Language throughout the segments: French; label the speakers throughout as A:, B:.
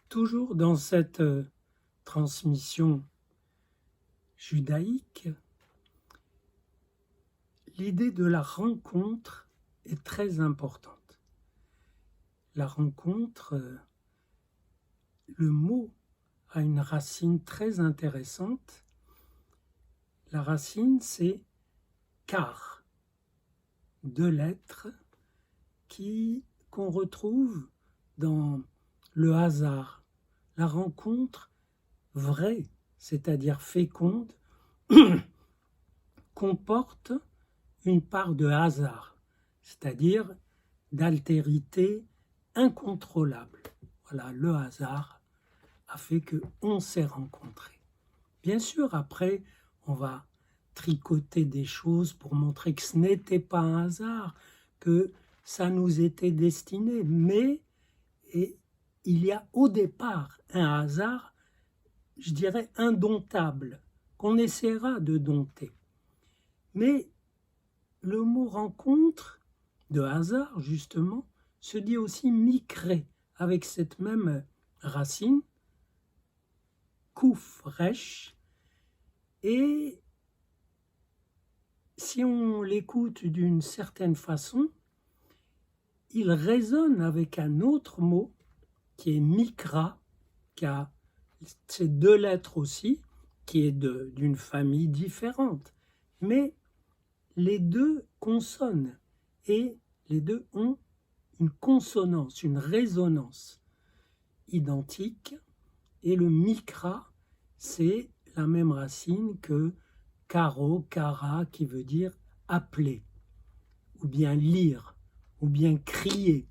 A: Toujours dans cette transmission judaïque, l'idée de la rencontre est très importante. La rencontre, le mot a une racine très intéressante. La racine, c'est car, deux lettres qu'on retrouve dans le hasard, la rencontre vraie, c'est-à-dire féconde, comporte une part de hasard, c'est-à-dire d'altérité incontrôlable. Voilà, le hasard a fait qu'on s'est rencontrés. Bien sûr, après, on va tricoter des choses pour montrer que ce n'était pas un hasard, que ça nous était destiné, mais il y a au départ un hasard, je dirais indomptable, qu'on essaiera de dompter. Mais le mot rencontre, de hasard justement, se dit aussi micré, avec cette même racine, kouf, resh, et si on l'écoute d'une certaine façon, il résonne avec un autre mot qui est mikra, qui a ces deux lettres aussi, qui est d'une famille différente. Mais les deux consonnent et les deux ont une consonance, une résonance identique. Et le mikra, c'est la même racine que karo, kara, qui veut dire appeler, ou bien lire, ou bien crier.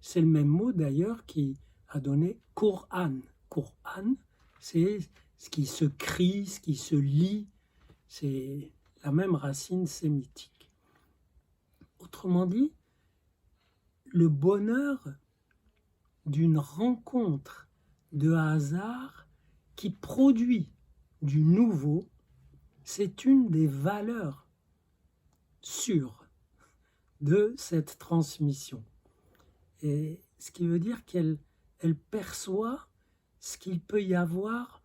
A: C'est le même mot d'ailleurs qui a donné Qur'an. Qur'an, c'est ce qui se crie, ce qui se lit, c'est la même racine sémitique. Autrement dit, le bonheur d'une rencontre de hasard qui produit du nouveau, c'est une des valeurs sûres de cette transmission. Et ce qui veut dire qu'elle perçoit ce qu'il peut y avoir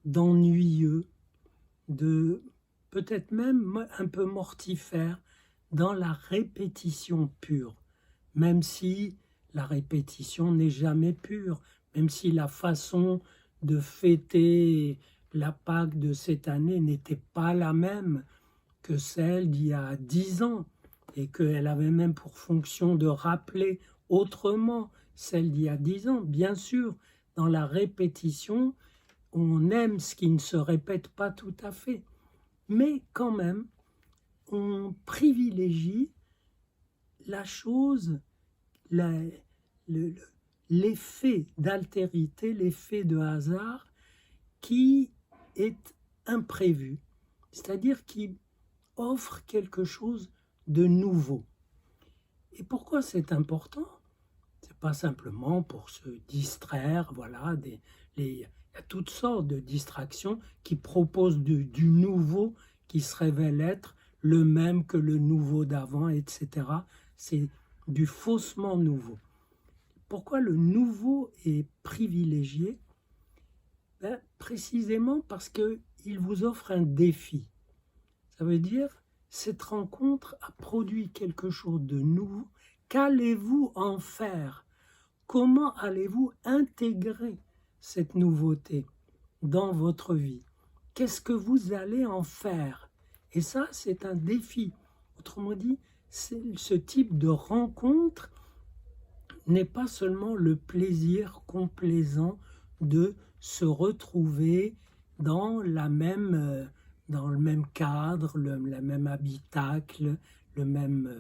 A: d'ennuyeux, de peut-être même un peu mortifère dans la répétition pure, même si la répétition n'est jamais pure, même si la façon de fêter la Pâque de cette année n'était pas la même que celle d'il y a 10 ans, et qu'elle avait même pour fonction de rappeler autrement celle d'il y a 10 ans. Bien sûr, dans la répétition, on aime ce qui ne se répète pas tout à fait, mais quand même, on privilégie la chose, l'effet d'altérité, l'effet de hasard qui est imprévu, c'est-à-dire qui offre quelque chose de nouveau. Et pourquoi c'est important? C'est pas simplement pour se distraire, voilà, il y a toutes sortes de distractions qui proposent du nouveau qui se révèle être le même que le nouveau d'avant, etc. C'est du faussement nouveau. Pourquoi le nouveau est privilégié? Précisément parce qu'il vous offre un défi. Ça veut dire, cette rencontre a produit quelque chose de nouveau. Qu'allez-vous en faire? Comment allez-vous intégrer cette nouveauté dans votre vie? Qu'est-ce que vous allez en faire? Et ça, c'est un défi. Autrement dit, ce type de rencontre n'est pas seulement le plaisir complaisant de se retrouver dans le même cadre, la même habitacle, le même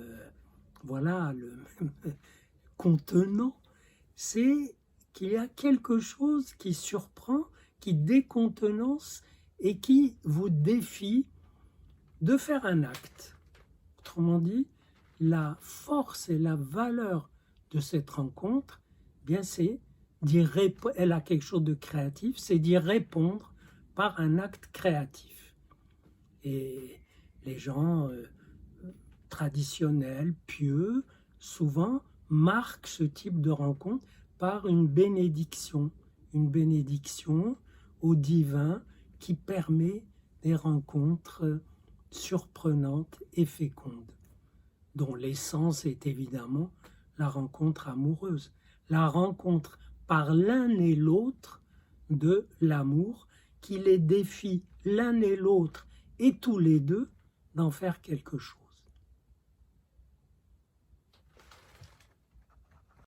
A: contenant. C'est qu'il y a quelque chose qui surprend, qui décontenance et qui vous défie de faire un acte. Autrement dit, la force et la valeur de cette rencontre, bien c'est elle a quelque chose de créatif, c'est d'y répondre par un acte créatif. Et les gens traditionnels, pieux, souvent marquent ce type de rencontre par une bénédiction, une bénédiction au divin qui permet des rencontres surprenantes et fécondes, dont l'essence est évidemment la rencontre amoureuse, la rencontre par l'un et l'autre de l'amour qui les défie l'un et l'autre et tous les deux d'en faire quelque chose.